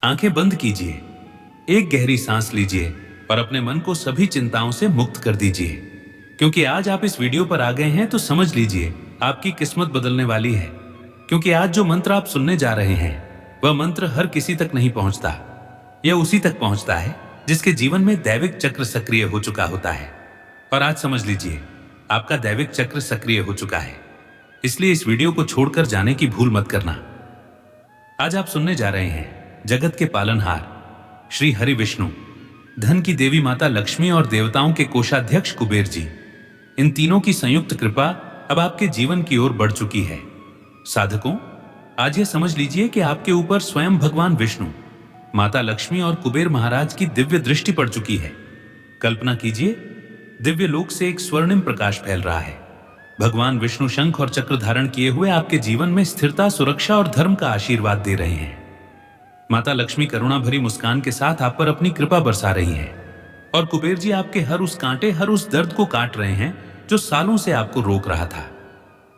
आंखें बंद कीजिए, एक गहरी सांस लीजिए और अपने मन को सभी चिंताओं से मुक्त कर दीजिए। क्योंकि आज आप इस वीडियो पर आ गए हैं तो समझ लीजिए आपकी किस्मत बदलने वाली है। क्योंकि आज जो मंत्र आप सुनने जा रहे हैं वह मंत्र हर किसी तक नहीं पहुंचता। यह उसी तक पहुंचता है जिसके जीवन में दैविक चक्र सक्रिय हो चुका होता है। और आज समझ लीजिए आपका दैविक चक्र सक्रिय हो चुका है, इसलिए इस वीडियो को छोड़कर जाने की भूल मत करना। आज आप सुनने जा रहे हैं जगत के पालनहार श्री हरि विष्णु, धन की देवी माता लक्ष्मी और देवताओं के कोषाध्यक्ष कुबेर जी, इन तीनों की संयुक्त कृपा अब आपके जीवन की ओर बढ़ चुकी है। साधकों, आज यह समझ लीजिए कि आपके ऊपर स्वयं भगवान विष्णु, माता लक्ष्मी और कुबेर महाराज की दिव्य दृष्टि पड़ चुकी है। कल्पना कीजिए, दिव्य लोक से एक स्वर्णिम प्रकाश फैल रहा है। भगवान विष्णु शंख और चक्र धारण किए हुए आपके जीवन में स्थिरता, सुरक्षा और धर्म का आशीर्वाद दे रहे हैं। माता लक्ष्मी करुणा भरी मुस्कान के साथ आप पर अपनी कृपा बरसा रही हैं और कुबेर जी आपके हर उस कांटे, हर उस दर्द को काट रहे हैं जो सालों से आपको रोक रहा था।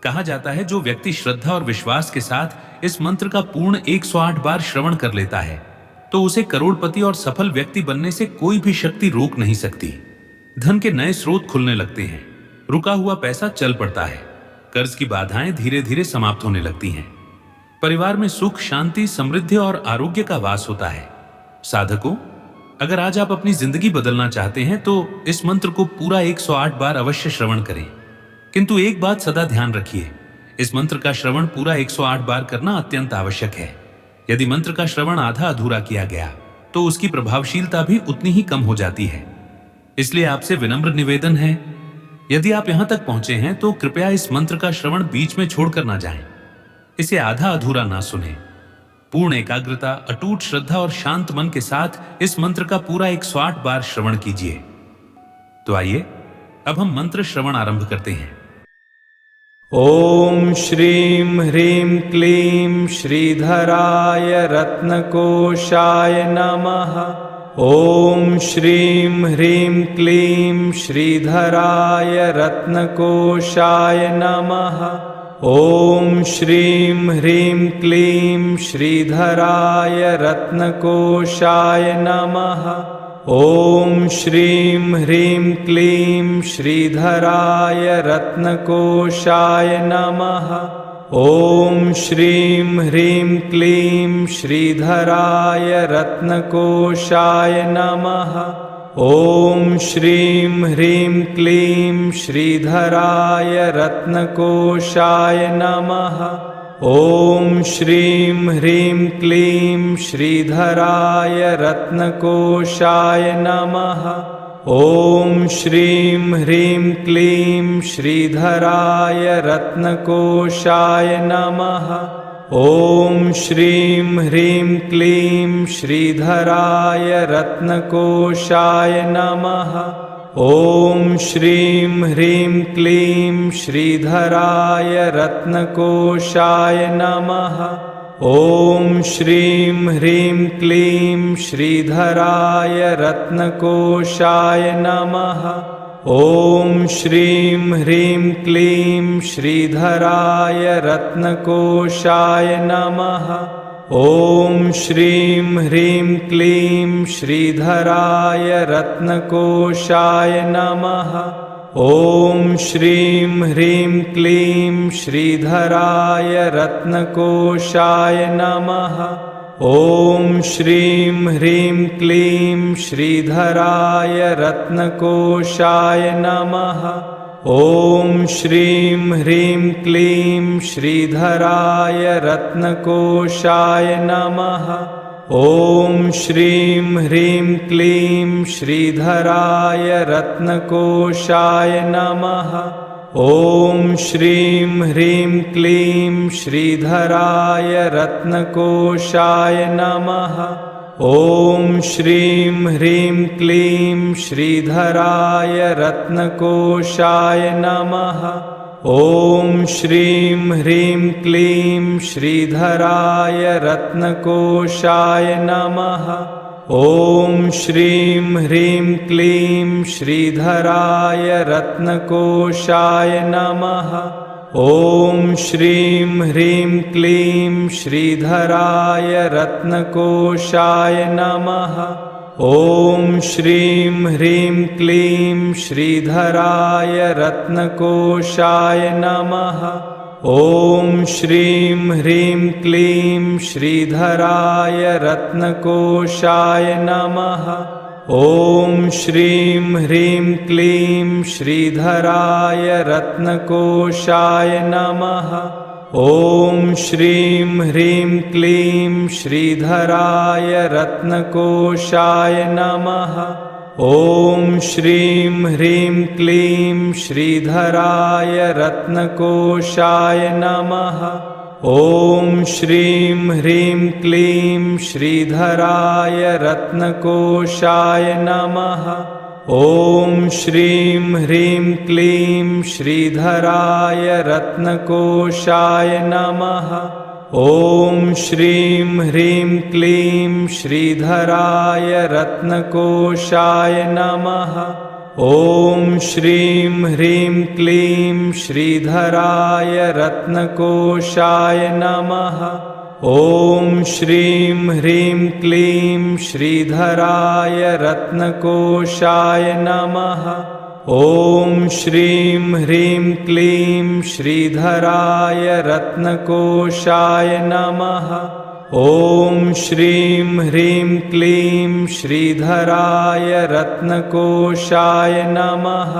कहा जाता है जो व्यक्ति श्रद्धा और विश्वास के साथ इस मंत्र का पूर्ण 108 बार श्रवण कर लेता है तो उसे करोड़पति और सफल व्यक्ति बनने से कोई भी शक्ति रोक नहीं सकती। धन के नए स्रोत खुलने लगते हैं, रुका हुआ पैसा चल पड़ता है, कर्ज की बाधाएं धीरे धीरे समाप्त होने लगती हैं, परिवार में सुख, शांति, समृद्धि और आरोग्य का वास होता है। साधकों, अगर आज आप अपनी जिंदगी बदलना चाहते हैं तो इस मंत्र को पूरा 108 बार अवश्य श्रवण करें। किंतु एक बात सदा ध्यान रखिए, इस मंत्र का श्रवण पूरा 108 बार करना अत्यंत आवश्यक है। यदि मंत्र का श्रवण आधा अधूरा किया गया तो उसकी प्रभावशीलता भी उतनी ही कम हो जाती है। इसलिए आपसे विनम्र निवेदन है, यदि आप यहां तक पहुंचे हैं तो कृपया इस मंत्र का श्रवण बीच में छोड़कर ना जाएं। इसे आधा अधूरा ना सुने। पूर्ण एकाग्रता, अटूट श्रद्धा और शांत मन के साथ इस मंत्र का पूरा 108 बार श्रवण कीजिए। तो आइए अब हम मंत्र श्रवण आरंभ करते हैं। ओम श्रीं ह्रीं क्लीं श्रीधराय रत्नकोशाय नमः। ओम श्रीं ह्रीं क्लीं श्रीधराय रत्नकोशाय नमः। ओम श्रीं ह्रीं क्लीं श्रीधराय रत्नकोशाय नमः। ओम श्रीं ह्रीं क्लीं श्रीधराय रत्नकोशाय नमः। ओम श्रीं ह्रीं क्लीं श्रीधराय रत्नकोशाय नमः। ओम श्रीं ह्रीं क्लीं श्रीधराय रत्नकोशाय नमः। ओम श्रीं ह्रीं क्लीं श्रीधराय रत्नकोशाय नमः। ओम श्रीं ह्रीं क्लीं श्रीधराय रत्नकोशाय नमः। ओम श्रीं ह्रीं क्लीं श्रीधराय रत्नकोशाय नमः। ओम श्रीं ह्रीं क्लीं श्रीधराय रत्नकोशाय नमः। ओम श्रीं ह्रीं क्लीं श्रीधराय रत्नकोशाय नमः। ओम श्रीं ह्रीं क्लीं श्रीधराय रत्नकोशाय नमः। ओम श्रीं ह्रीं क्लीं श्रीधराय रत्नकोशाय नमः। ओम श्रीं ह्रीं क्लीं श्रीधराय रत्नकोशाय नमः। ओम श्रीं ह्रीं क्लीं श्रीधराय रत्नकोशाय नमः। ओम श्रीं ह्रीं क्लीं श्रीधराय रत्नकोशाय नमः। ओम श्रीं ह्रीं क्लीं श्रीधराय रत्नकोशाय नमः। ओम श्रीं ह्रीं क्लीं श्रीधराय रत्नकोशाय नमः। ओम श्रीं ह्रीं क्लीं श्रीधराय रत्नकोशाय नमः। ओम श्रीं ह्रीं क्लीं श्रीधराय रत्नकोशाय नमः। ओम श्रीं ह्रीं क्लीं श्रीधराय रत्नकोशाय नमः। ॐ श्रीं ह्रीं क्लीं श्रीधराय रत्नकोशाय नमः। ॐ श्रीं ह्रीं क्लीं श्रीधराय रत्नकोशाय नमः। ॐ श्रीं ह्रीं क्लीं श्रीधराय रत्नकोशाय नमः। ॐ श्रीं ह्रीं क्लीं श्रीधराय रत्नकोशाय नमः। ॐ श्रीं ह्रीं क्लीं श्रीधराय रत्नकोशाय नमः। ॐ श्रीं ह्रीं क्लीं श्रीधराय रत्नकोशाय नमः। ॐ श्रीं ह्रीं क्लीं श्रीधराय रत्नकोशाय नमः। ॐ श्रीं ह्रीं क्लीं श्रीधराय रत्नकोशाय नमः। ॐ श्रीं ह्रीं क्लीं श्रीधराय रत्नकोशाय नमः। ॐ श्रीं ह्रीं क्लीं श्रीधराय रत्नकोशाय नमः। ॐ श्रीं ह्रीं क्लीं श्रीधराय रत्नकोशाय नमः। ॐ श्रीं ह्रीं क्लीं श्रीधराय रत्नकोशाय नमः। ॐ श्रीं ह्रीं क्लीं श्रीधराय रत्नकोशाय नमः।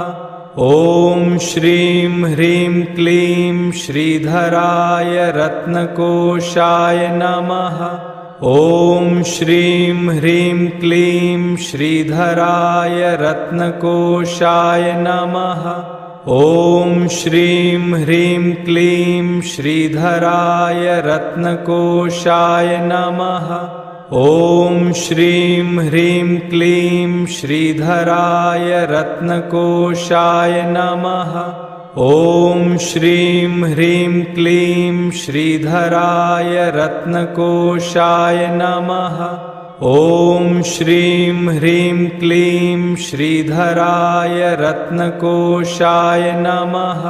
ॐ श्रीं ह्रीं क्लीं श्रीधराय रत्नकोशाय नमः। ॐ श्रीं ह्रीं क्लीं श्रीधराय रत्नकोशाय नमः। ॐ श्रीं ह्रीं क्लीं श्रीधराय रत्नकोशाय नमः। ॐ श्रीं ह्रीं क्लीं श्रीधराय रत्नकोशाय नमः। ॐ श्रीं ह्रीं क्लीं श्रीधराय रत्नकोशाय नमः। ॐ श्रीं ह्रीं क्लीं श्रीधराय रत्नकोशाय नमः।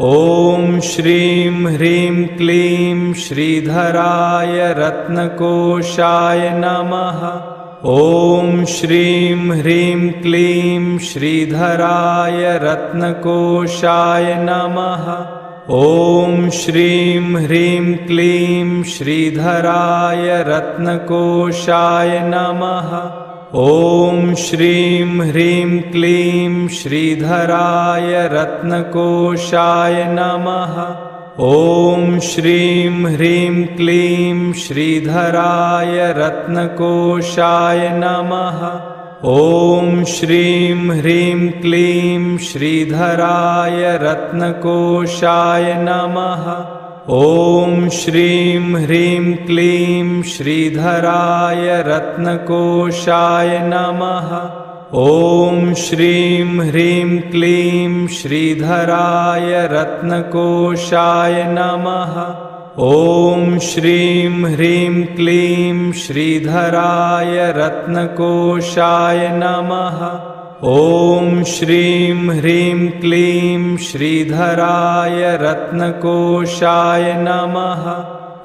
ॐ श्रीं ह्रीं क्लीं श्रीधराय रत्नकोशाय नमः। ॐ श्रीं ह्रीं क्लीं श्रीधराय रत्नकोशाय नमः। ॐ श्रीं ह्रीं क्लीं श्रीधराय रत्नकोशाय नमः। ॐ श्रीं ह्रीं क्लीं श्रीधराय रत्नकोशाय नमः। ॐ श्रीं ह्रीं क्लीं श्रीधराय रत्नकोशाय नमः। ॐ श्रीं ह्रीं क्लीं श्रीधराय रत्नकोशाय नमः। ॐ श्रीं ह्रीं क्लीं श्रीधराय रत्नकोशाय नमः। ॐ श्रीं ह्रीं क्लीं श्रीधराय रत्नकोशाय नमः। ॐ श्रीं ह्रीं क्लीं श्रीधराय रत्नकोशाय नमः। ॐ श्रीं ह्रीं क्लीं श्रीधराय रत्नकोशाय नमः।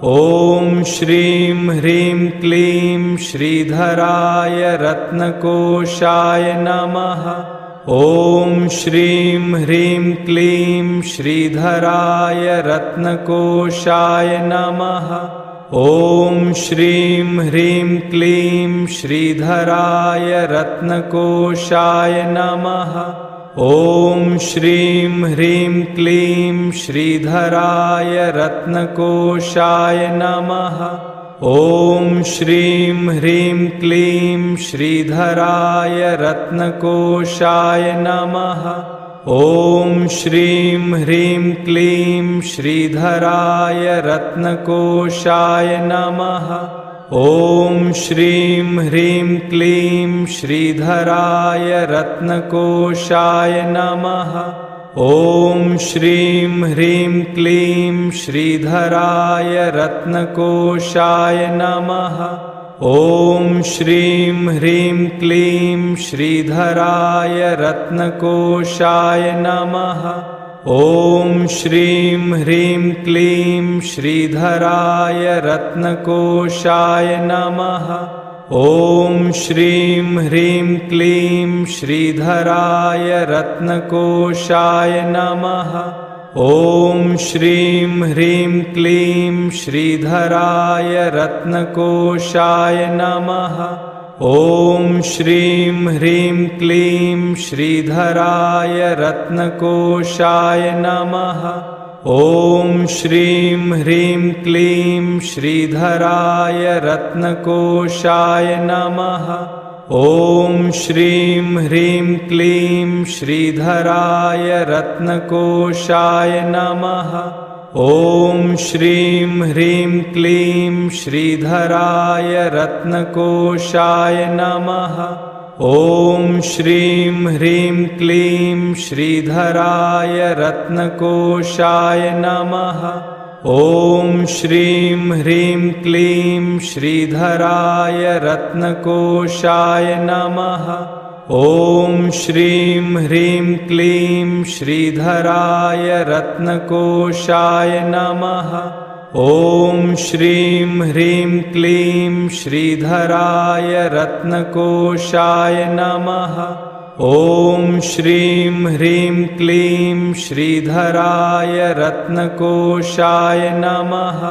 ॐ श्रीं ह्रीं क्लीं श्रीधराय रत्नकोशाय नमः। ॐ श्रीं ह्रीं क्लीं श्रीधराय रत्नकोशाय नमः। ॐ श्रीं ह्रीं क्लीं श्रीधराय रत्नकोशाय नमः। ॐ श्रीं ह्रीं क्लीं श्रीधराय रत्नकोशाय नमः। ॐ श्रीं ह्रीं क्लीं श्रीधराय रत्नकोशाय नमः। ॐ श्रीं ह्रीं क्लीं श्रीधराय रत्नकोशाय नमः। ॐ श्रीं ह्रीं क्लीं श्रीधराय रत्नकोशाय नमः। ॐ श्रीं ह्रीं क्लीं श्रीधराय रत्नकोशाय नमः। ॐ श्रीं ह्रीं क्लीं श्रीधराय रत्नकोशाय नमः। ॐ श्रीं ह्रीं क्लीं श्रीधराय रत्नकोशाय नमः। ॐ श्रीं ह्रीं क्लीं श्रीधराय रत्नकोशाय नमः। ॐ श्रीं ह्रीं क्लीं श्रीधराय रत्नकोशाय नमः। ॐ श्रीं ह्रीं क्लीं श्रीधराय रत्नकोशाय नमः। ॐ श्रीं ह्रीं क्लीं श्रीधराय रत्नकोशाय नमः। ॐ श्रीं ह्रीं क्लीं श्रीधराय रत्नकोशाय नमः। ॐ श्रीं ह्रीं क्लीं श्रीधराय रत्नकोशाय नमः। ॐ श्रीं ह्रीं क्लीं श्रीधराय रत्नकोशाय नमः। ॐ श्रीं ह्रीं क्लीं श्रीधराय रत्नकोशाय नमः। ॐ श्रीं ह्रीं क्लीं श्रीधराय रत्नकोशाय नमः। ॐ श्रीं ह्रीं क्लीं श्रीधराय रत्नकोशाय नमः। ॐ श्रीं ह्रीं क्लीं श्रीधराय रत्नकोशाय नमः।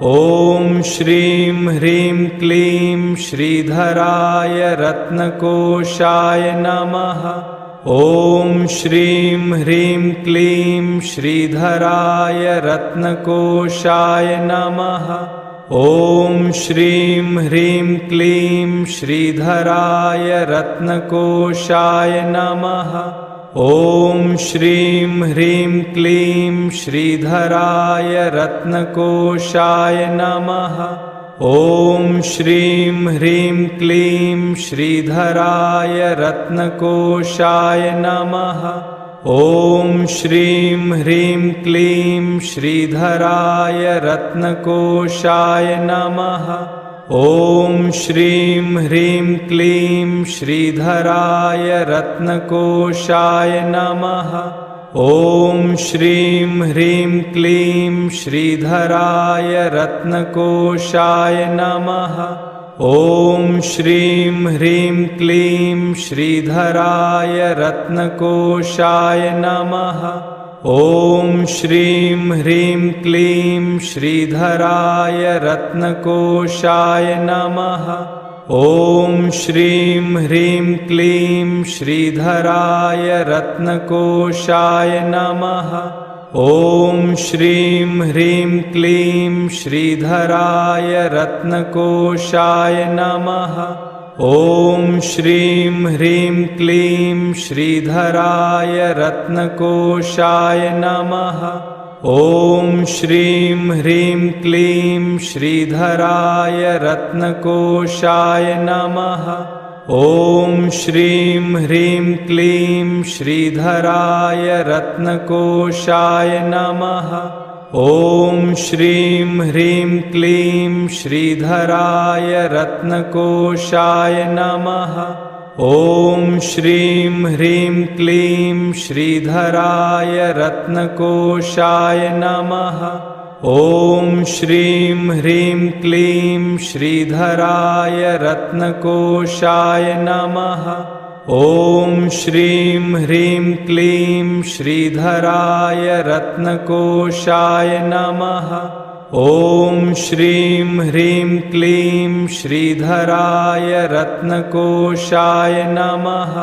ॐ श्रीं ह्रीं क्लीं श्रीधराय रत्नकोशाय नमः। ॐ श्रीं ह्रीं क्लीं श्रीधराय रत्नकोशाय नमः। ॐ श्रीं ह्रीं क्लीं श्रीधराय रत्नकोशाय नमः। ॐ श्रीं ह्रीं क्लीं श्रीधराय रत्नकोशाय नमः। ॐ श्रीं ह्रीं क्लीं श्रीधराय रत्नकोशाय नमः। ॐ श्रीं ह्रीं क्लीं श्रीधराय रत्नकोशाय नमः। ॐ श्रीं ह्रीं क्लीं श्रीधराय रत्नकोशाय नमः। ॐ श्रीं ह्रीं क्लीं श्रीधराय रत्नकोशाय नमः। ॐ श्रीं ह्रीं क्लीं श्रीधराय रत्नकोशाय नमः। ॐ श्रीं ह्रीं क्लीं श्रीधराय रत्नकोशाय नमः। ॐ श्रीं ह्रीं क्लीं श्रीधराय रत्नकोशाय नमः। ॐ श्रीं ह्रीं क्लीं श्रीधराय रत्नकोशाय नमः। ॐ श्रीं ह्रीं क्लीं श्रीधराय रत्नकोशाय नमः। ॐ श्रीं ह्रीं क्लीं श्रीधराय रत्नकोशाय नमः। ॐ श्रीं ह्रीं क्लीं श्रीधराय रत्नकोशाय नमः। ॐ श्रीं ह्रीं क्लीं श्रीधराय रत्नकोशाय नमः। ॐ श्रीं ह्रीं क्लीं श्रीधराय रत्नकोशाय नमः। ॐ श्रीं ह्रीं क्लीं श्रीधराय रत्नकोशाय नमः। ॐ श्रीं ह्रीं क्लीं श्रीधराय रत्नकोशाय नमः। ॐ श्रीं ह्रीं क्लीं श्रीधराय रत्नकोशाय नमः।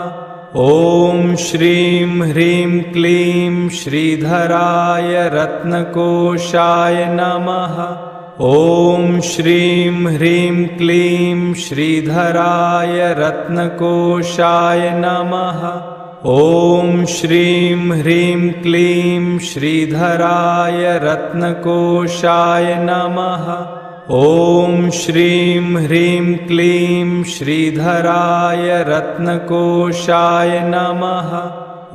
ॐ श्रीं ह्रीं क्लीं श्रीधराय रत्नकोशाय नमः। ॐ श्रीं ह्रीं क्लीं श्रीधराय रत्नकोशाय नमः। ॐ श्रीं ह्रीं क्लीं श्रीधराय रत्नकोशाय नमः। ॐ श्रीं ह्रीं क्लीं श्रीधराय रत्नकोशाय नमः।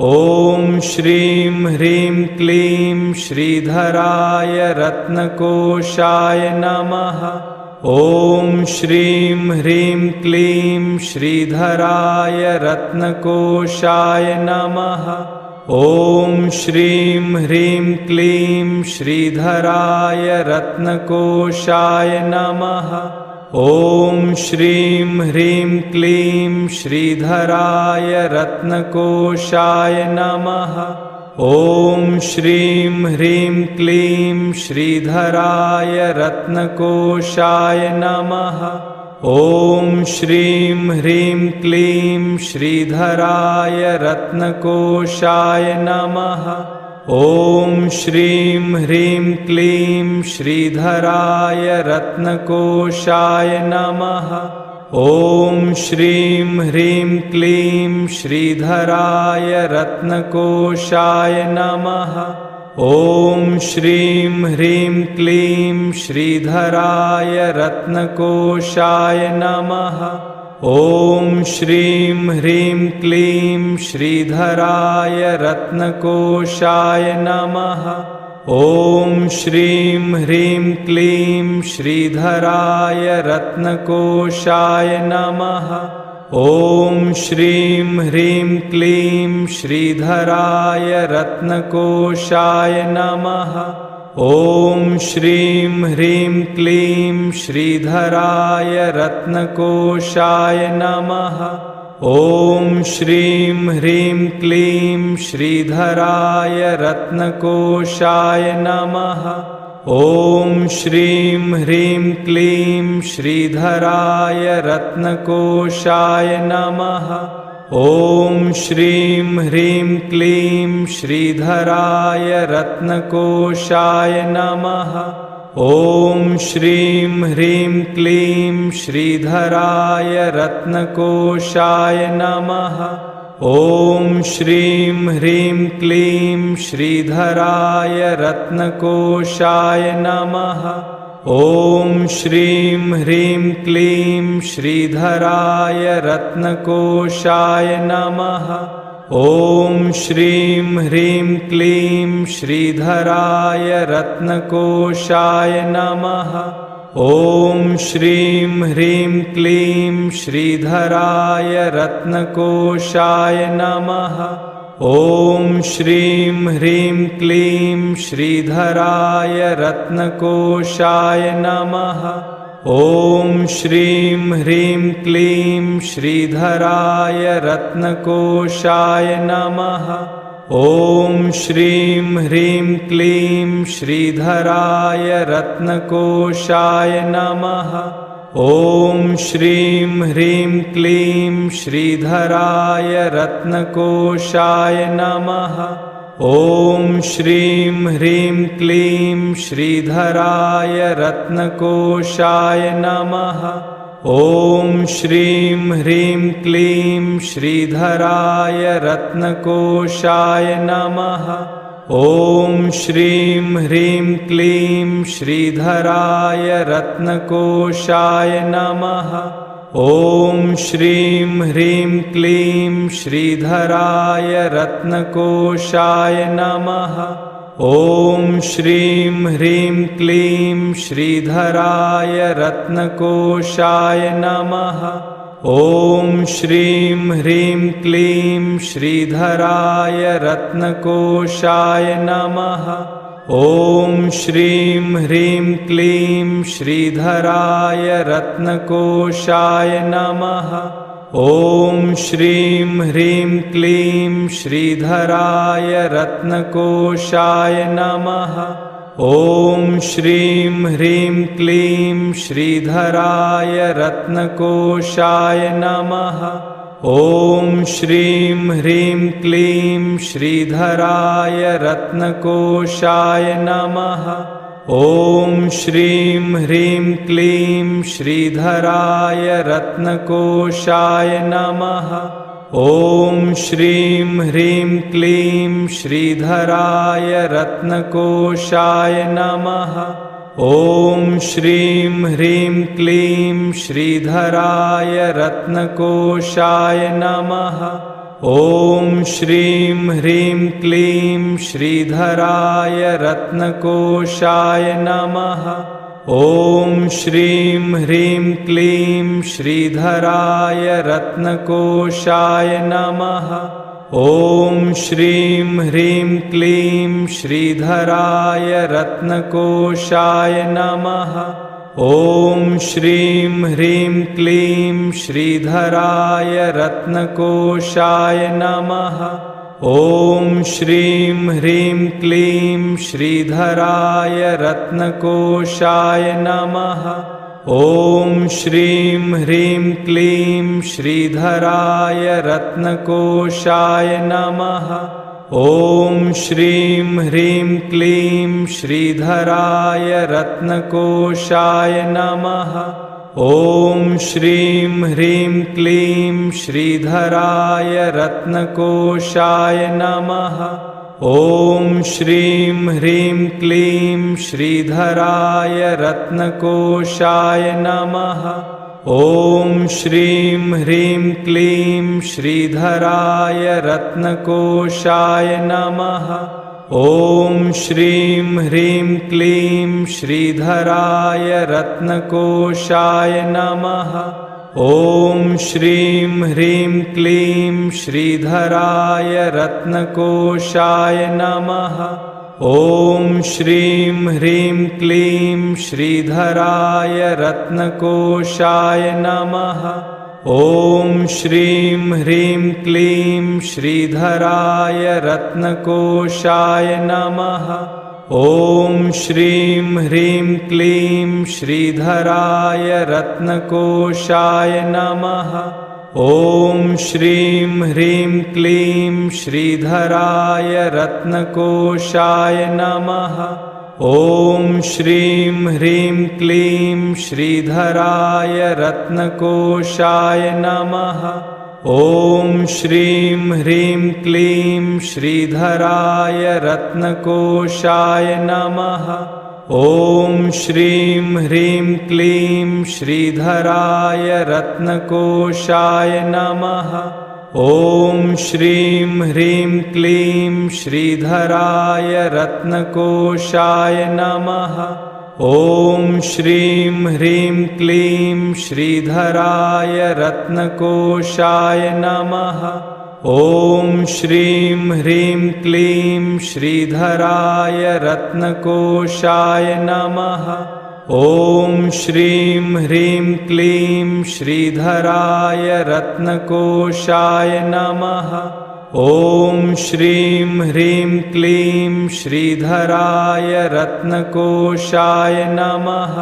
ॐ श्रीं ह्रीं क्लीं श्रीधराय रत्नकोशाय नमः। ॐ श्रीं ह्रीं क्लीं श्रीधराय रत्नकोशाय नमः। ॐ श्रीं ह्रीं क्लीं श्रीधराय रत्नकोशाय नमः। ॐ श्रीं ह्रीं क्लीं श्रीधराय रत्नकोशाय नमः। ॐ श्रीं ह्रीं क्लीं श्रीधराय रत्नकोशाय नमः। ॐ श्रीं ह्रीं क्लीं श्रीधराय रत्नकोशाय नमः। ॐ श्रीं ह्रीं क्लीं श्रीधराय रत्नकोशाय नमः। ॐ श्रीं ह्रीं क्लीं श्रीधराय रत्नकोशाय नमः। ॐ श्रीं ह्रीं क्लीं श्रीधराय रत्नकोशाय नमः। ॐ श्रीं ह्रीं क्लीं श्रीधराय रत्नकोशाय नमः। ॐ श्रीं ह्रीं क्लीं श्रीधराय रत्नकोशाय नमः। ॐ श्रीं ह्रीं क्लीं श्रीधराय रत्नकोशाय नमः। ॐ श्रीं ह्रीं क्लीं श्रीधराय रत्नकोशाय नमः। ॐ श्रीं ह्रीं क्लीं श्रीधराय रत्नकोशाय नमः। ॐ श्रीं ह्रीं क्लीं श्रीधराय रत्नकोशाय नमः। ॐ श्रीं ह्रीं क्लीं श्रीधराय रत्नकोशाय नमः। ॐ श्रीं ह्रीं क्लीं श्रीधराय रत्नकोशाय नमः। ॐ श्रीं ह्रीं क्लीं श्रीधराय रत्नकोशाय नमः। ॐ श्रीं ह्रीं क्लीं श्रीधराय रत्नकोशाय नमः। ॐ श्रीं ह्रीं क्लीं श्रीधराय रत्नकोशाय नमः। ॐ श्रीं ह्रीं क्लीं श्रीधराय रत्नकोशाय नमः। ॐ श्रीं ह्रीं क्लीं श्रीधराय रत्नकोशाय नमः। ॐ श्रीं ह्रीं क्लीं श्रीधराय रत्नकोशाय नमः। ॐ श्रीं ह्रीं क्लीं श्रीधराय रत्नकोशाय नमः। ॐ श्रीं ह्रीं क्लीं श्रीधराय रत्नकोशाय नमः। ॐ श्रीं ह्रीं क्लीं श्रीधराय रत्नकोशाय नमः। ॐ श्रीं ह्रीं क्लीं श्रीधराय रत्नकोशाय नमः। ॐ श्रीं ह्रीं क्लीं श्रीधराय रत्नकोशाय नमः। ॐ श्रीं ह्रीं क्लीं श्रीधराय रत्नकोशाय नमः। ॐ श्रीं ह्रीं क्लीं श्रीधराय रत्नकोशाय नमः। ॐ श्रीं ह्रीं क्लीं श्रीधराय रत्नकोशाय नमः। ॐ श्रीं ह्रीं क्लीं श्रीधराय रत्नकोशाय नमः। ॐ श्रीं ह्रीं क्लीं श्रीधराय रत्नकोशाय नमः। ॐ श्रीं ह्रीं क्लीं श्रीधराय रत्नकोशाय नमः। ॐ श्रीं ह्रीं क्लीं श्रीधराय रत्नकोशाय नमः। ॐ श्रीं ह्रीं क्लीं श्रीधराय रत्नकोशाय नमः। ॐ श्रीं ह्रीं क्लीं श्रीधराय रत्नकोशाय नमः। ॐ श्रीं ह्रीं क्लीं श्रीधराय रत्नकोशाय नमः। ॐ श्रीं ह्रीं क्लीं श्रीधराय रत्नकोशाय नमः। ॐ श्रीं ह्रीं क्लीं श्रीधराय रत्नकोशाय नमः। ॐ श्रीं ह्रीं क्लीं श्रीधराय रत्नकोशाय नमः। ॐ श्रीं ह्रीं क्लीं श्रीधराय रत्नकोशाय नमः। ॐ श्रीं ह्रीं क्लीं श्रीधराय रत्नकोशाय नमः। ॐ श्रीं ह्रीं क्लीं श्रीधराय रत्नकोशाय नमः। ॐ श्रीं ह्रीं क्लीं श्रीधराय रत्नकोशाय नमः। ॐ श्रीं ह्रीं क्लीं श्रीधराय रत्नकोशाय नमः। ॐ श्रीं ह्रीं क्लीं श्रीधराय रत्नकोशाय नमः। ॐ श्रीं ह्रीं क्लीं श्रीधराय रत्नकोशाय नमः। ॐ श्रीं ह्रीं क्लीं श्रीधराय रत्नकोशाय नमः। ॐ श्रीं ह्रीं क्लीं श्रीधराय रत्नकोशाय नमः। ॐ श्रीं ह्रीं क्लीं श्रीधराय रत्नकोशाय नमः। ॐ श्रीं ह्रीं क्लीं श्रीधराय रत्नकोशाय नमः। ॐ श्रीं ह्रीं क्लीं श्रीधराय रत्नकोशाय नमः। ॐ श्रीं ह्रीं क्लीं श्रीधराय रत्नकोशाय नमः। ॐ श्रीं ह्रीं क्लीं श्रीधराय रत्नकोशाय नमः। ॐ श्रीं ह्रीं क्लीं श्रीधराय रत्नकोशाय नमः। ॐ श्रीं ह्रीं क्लीं श्रीधराय रत्नकोशाय नमः। ॐ श्रीं ह्रीं क्लीं श्रीधराय रत्नकोशाय नमः। ॐ श्रीं ह्रीं क्लीं श्रीधराय रत्नकोशाय नमः। ॐ श्रीं ह्रीं क्लीं श्रीधराय रत्नकोशाय नमः। ॐ श्रीं ह्रीं क्लीं श्रीधराय रत्नकोशाय नमः। ॐ श्रीं ह्रीं क्लीं श्रीधराय रत्नकोशाय नमः।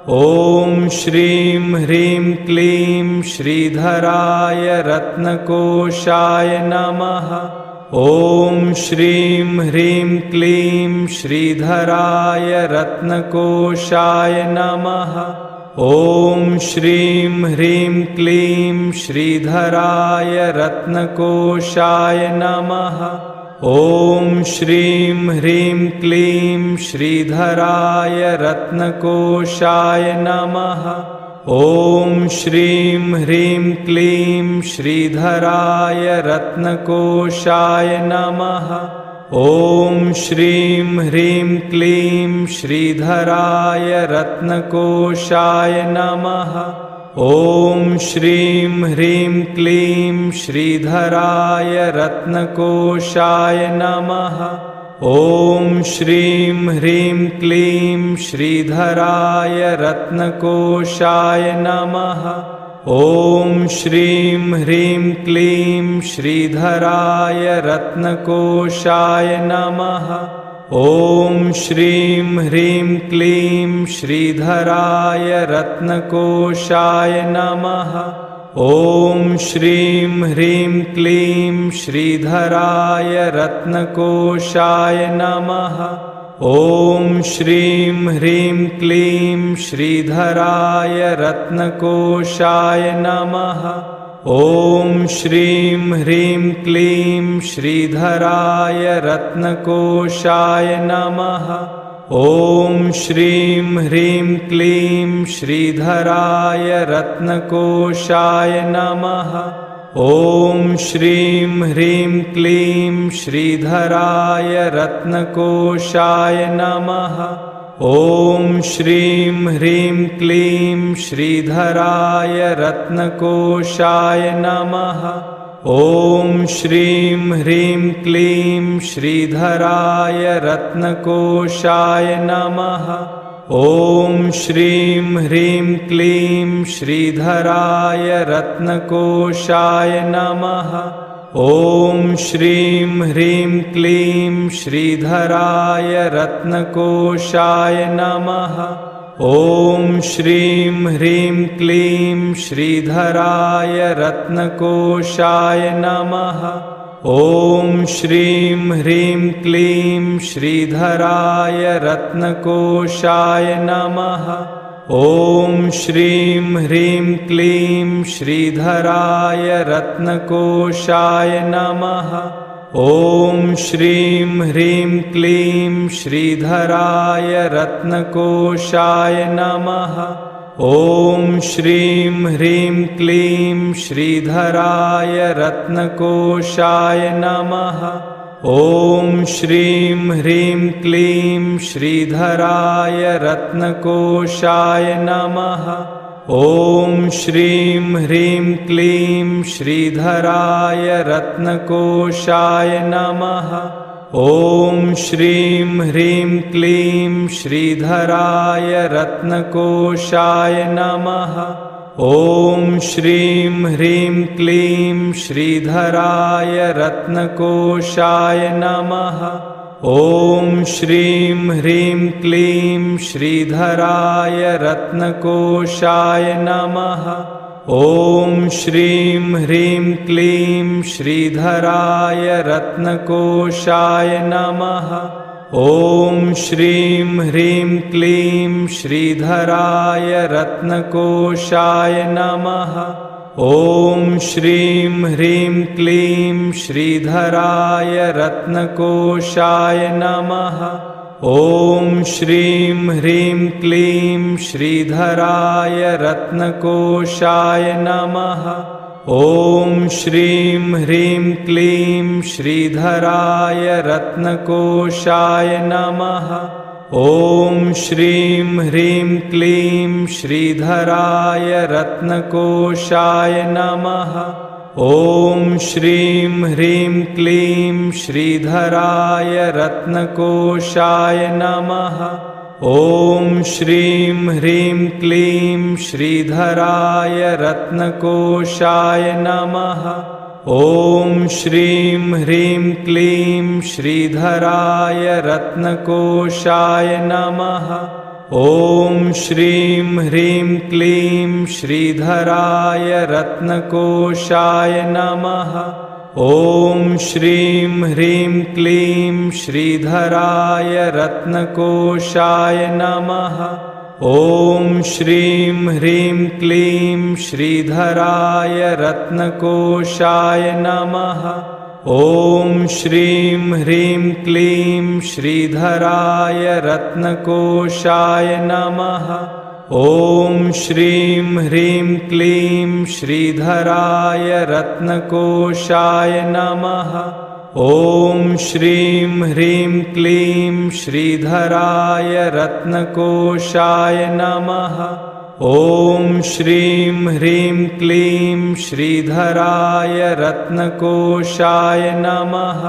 ॐ श्रीं ह्रीं क्लीं श्रीधराय रत्नकोशाय नमः। ॐ श्रीं ह्रीं क्लीं श्रीधराय रत्नकोशाय नमः। ॐ श्रीं ह्रीं क्लीं श्रीधराय रत्नकोशाय नमः। ॐ श्रीं ह्रीं क्लीं श्रीधराय रत्नकोशाय नमः। ॐ श्रीं ह्रीं क्लीं श्रीधराय रत्नकोशाय नमः। ॐ श्रीं ह्रीं क्लीं श्रीधराय रत्नकोशाय नमः। ॐ श्रीं ह्रीं क्लीं श्रीधराय रत्नकोशाय नमः। ॐ श्रीं ह्रीं क्लीं श्रीधराय रत्नकोशाय नमः। ॐ श्रीं ह्रीं क्लीं श्रीधराय रत्नकोशाय नमः। ॐ श्रीं ह्रीं क्लीं श्रीधराय रत्नकोशाय नमः। ॐ श्रीं ह्रीं क्लीं श्रीधराय रत्नकोशाय नमः। ॐ श्रीं ह्रीं क्लीं श्रीधराय रत्नकोशाय नमः। ॐ श्रीं ह्रीं क्लीं श्रीधराय रत्नकोशाय नमः। ॐ श्रीं ह्रीं क्लीं श्रीधराय रत्नकोशाय नमः। ॐ श्रीं ह्रीं क्लीं श्रीधराय रत्नकोशाय नमः। ॐ श्रीं ह्रीं क्लीं श्रीधराय रत्नकोशाय नमः। ॐ श्रीं ह्रीं क्लीं श्रीधराय रत्नकोशाय नमः। ॐ श्रीं ह्रीं क्लीं श्रीधराय रत्नकोशाय नमः। ॐ श्रीं ह्रीं क्लीं श्रीधराय रत्नकोशाय नमः। ॐ श्रीं ह्रीं क्लीं श्रीधराय रत्नकोशाय नमः। ॐ श्रीं ह्रीं क्लीं श्रीधराय रत्नकोशाय नमः। ॐ श्रीं ह्रीं क्लीं श्रीधराय रत्नकोशाय नमः। ॐ श्रीं ह्रीं क्लीं श्रीधराय रत्नकोशाय नमः। ॐ श्रीं ह्रीं क्लीं श्रीधराय रत्नकोशाय नमः। ॐ श्रीं ह्रीं क्लीं श्रीधराय रत्नकोशाय नमः। ॐ श्रीं ह्रीं क्लीं श्रीधराय रत्नकोशाय नमः। ॐ श्रीं ह्रीं क्लीं श्रीधराय रत्नकोशाय नमः। ॐ श्रीं ह्रीं क्लीं श्रीधराय रत्नकोशाय नमः। ॐ श्रीं ह्रीं क्लीं श्रीधराय रत्नकोशाय नमः। ॐ श्रीं ह्रीं क्लीं श्रीधराय रत्नकोशाय नमः। ॐ श्रीं ह्रीं क्लीं श्रीधराय रत्नकोशाय नमः। ॐ श्रीं ह्रीं क्लीं श्रीधराय रत्नकोशाय नमः। ॐ श्रीं ह्रीं क्लीं श्रीधराय रत्नकोशाय नमः। ॐ श्रीं ह्रीं क्लीं श्रीधराय रत्नकोशाय नमः। ॐ श्रीं ह्रीं क्लीं श्रीधराय रत्नकोशाय नमः। ॐ श्रीं ह्रीं क्लीं श्रीधराय रत्नकोशाय नमः। ॐ श्रीं ह्रीं क्लीं श्रीधराय रत्नकोशाय नमः। ॐ श्रीं ह्रीं क्लीं श्रीधराय रत्नकोशाय नमः। ॐ श्रीं ह्रीं क्लीं श्रीधराय रत्नकोशाय नमः। ॐ श्रीं ह्रीं क्लीं श्रीधराय रत्नकोशाय नमः। ॐ श्रीं ह्रीं क्लीं श्रीधराय रत्नकोशाय नमः। ॐ श्रीं ह्रीं क्लीं श्रीधराय रत्नकोशाय नमः। ॐ श्रीं ह्रीं क्लीं श्रीधराय रत्नकोशाय नमः। ॐ श्रीं ह्रीं क्लीं श्रीधराय रत्नकोशाय नमः। ॐ श्रीं ह्रीं क्लीं श्रीधराय रत्नकोशाय नमः।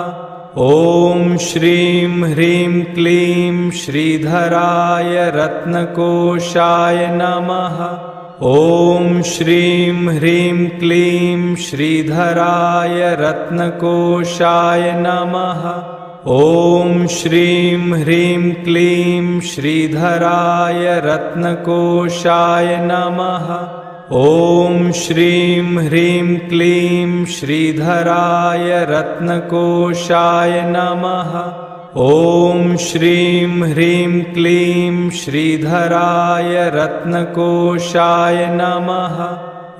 ॐ श्रीं ह्रीं क्लीं श्रीधराय रत्नकोशाय नमः। ॐ श्रीं ह्रीं क्लीं श्रीधराय रत्नकोशाय नमः। ॐ श्रीं ह्रीं क्लीं श्रीधराय रत्नकोशाय नमः। ॐ श्रीं ह्रीं क्लीं श्रीधराय रत्नकोशाय नमः। ॐ श्रीं ह्रीं क्लीं श्रीधराय रत्नकोशाय नमः।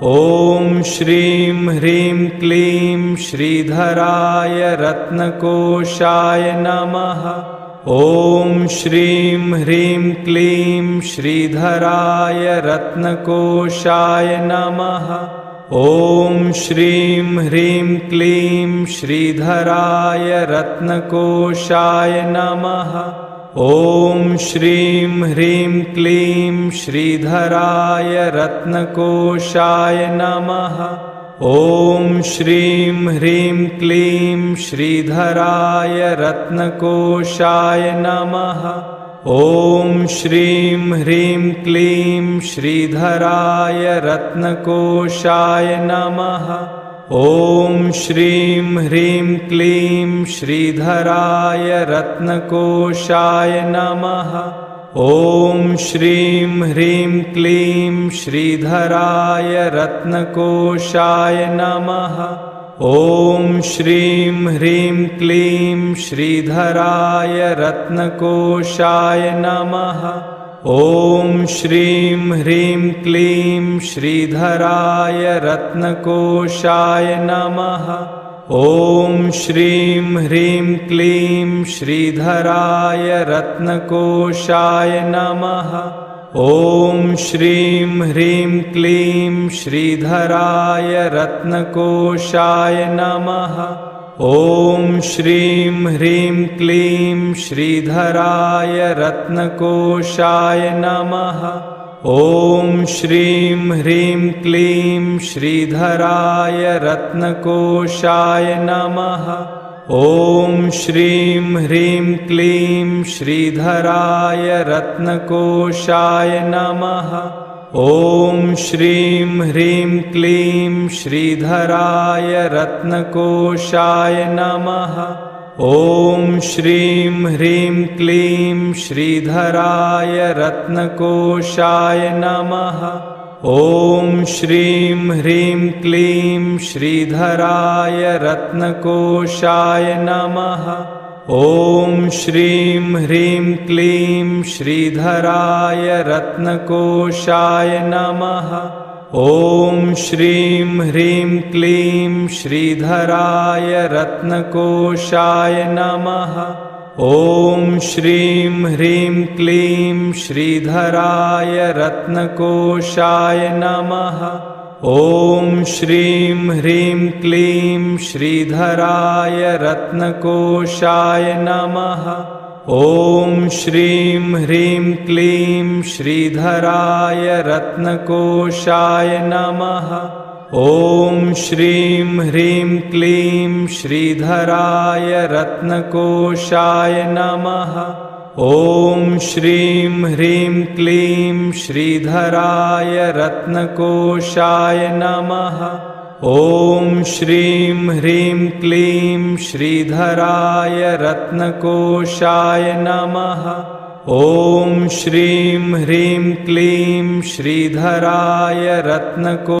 ॐ श्रीं ह्रीं क्लीं श्रीधराय रत्नकोशाय नमः। ॐ श्रीं ह्रीं क्लीं श्रीधराय रत्नकोशाय नमः। ॐ श्रीं ह्रीं क्लीं श्रीधराय रत्नकोशाय नमः। ॐ श्रीं ह्रीं क्लीं श्रीधराय रत्नकोशाय नमः। ॐ श्रीं ह्रीं क्लीं श्रीधराय रत्नकोशाय नमः। ॐ श्रीं ह्रीं क्लीं श्रीधराय रत्नकोशाय नमः। ॐ श्रीं ह्रीं क्लीं श्रीधराय रत्नकोशाय नमः। ॐ श्रीं ह्रीं क्लीं श्रीधराय रत्नकोशाय नमः। ॐ श्रीं ह्रीं क्लीं श्रीधराय रत्नकोशाय नमः। ॐ श्रीं ह्रीं क्लीं श्रीधराय रत्नकोशाय नमः। ॐ श्रीं ह्रीं क्लीं श्रीधराय रत्नकोशाय नमः। ॐ श्रीं ह्रीं क्लीं श्रीधराय रत्नकोशाय नमः। ॐ श्रीं ह्रीं क्लीं श्रीधराय रत्नकोशाय नमः। ॐ श्रीं ह्रीं क्लीं श्रीधराय रत्नकोशाय नमः। ॐ श्रीं ह्रीं क्लीं श्रीधराय रत्नकोशाय नमः। ॐ श्रीं ह्रीं क्लीं श्रीधराय रत्नकोशाय नमः। ॐ श्रीं ह्रीं क्लीं श्रीधराय रत्नकोशाय नमः। ॐ श्रीं ह्रीं क्लीं श्रीधराय रत्नकोशाय नमः। ॐ श्रीं ह्रीं क्लीं श्रीधराय रत्नकोशाय नमः। ॐ श्रीं ह्रीं क्लीं श्रीधराय रत्नकोशाय नमः। ॐ श्रीं ह्रीं क्लीं श्रीधराय रत्नकोशाय नमः। ॐ श्रीं ह्रीं क्लीं श्रीधराय रत्नकोशाय नमः। ॐ श्रीं ह्रीं क्लीं श्रीधराय रत्नकोशाय नमः। ॐ श्रीं ह्रीं क्लीं श्रीधराय रत्नकोशाय नमः। ॐ श्रीं ह्रीं क्लीं श्रीधराय रत्नकोशाय नमः। ॐ श्रीं ह्रीं क्लीं श्रीधराय रत्नकोशाय नमः। ॐ श्रीं ह्रीं क्लीं श्रीधराय रत्नकोशाय